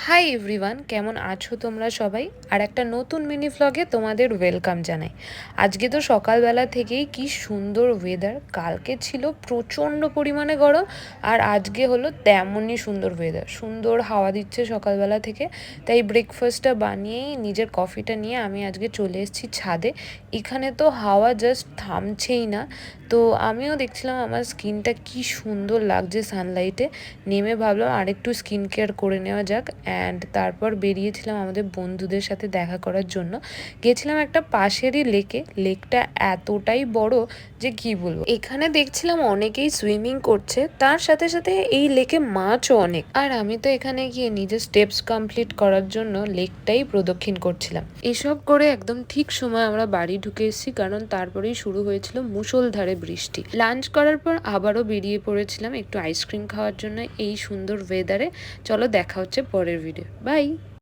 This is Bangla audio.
হাই এভরিওয়ান, কেমন আছো তোমরা সবাই? আর একটা নতুন মিনি ভ্লগে তোমাদের ওয়েলকাম জানাই। আজকে তো সকালবেলা থেকেই কি সুন্দর ওয়েদার। কালকে ছিল প্রচণ্ড পরিমাণে গরম, আর আজকে হলো তেমনই সুন্দর ওয়েদার, সুন্দর হাওয়া দিচ্ছে সকালবেলা থেকে। তাই ব্রেকফাস্টটা বানিয়েই নিজের কফিটা নিয়ে আমি আজকে চলে এসেছি ছাদে। এখানে তো হাওয়া জাস্ট থামছেই না। তো আমিও দেখছিলাম আমার স্কিনটা কি সুন্দর লাগছে সানলাইটে। নেমে ভাবলাম আরেকটু স্কিন কেয়ার করে নেওয়া যাক। অ্যান্ড তারপর বেরিয়েছিলাম আমাদের বন্ধুদের সাথে দেখা করার জন্য। গেছিলাম একটা পাশেরই লেকটা এতটাই বড় যে কি বলবো। এখানে দেখছিলাম অনেকেই সুইমিং করছে, তার সাথে সাথে এই লেকে মাছও অনেক। আর আমি তো এখানে গিয়ে নিজের স্টেপস কমপ্লিট করার জন্য লেকটাই প্রদক্ষিণ করছিলাম। এসব করে একদম ঠিক সময় আমরা বাড়ি ঢুকে এসেছি, কারণ তারপরেই শুরু হয়েছিল মুষলধারে বৃষ্টি। লাঞ্চ করার পর আবারও বেরিয়ে পড়েছিলাম একটু আইসক্রিম খাওয়ার জন্য এই সুন্দর ওয়েদারে। চলো দেখা হচ্ছে পরের ভিডিও। বাই।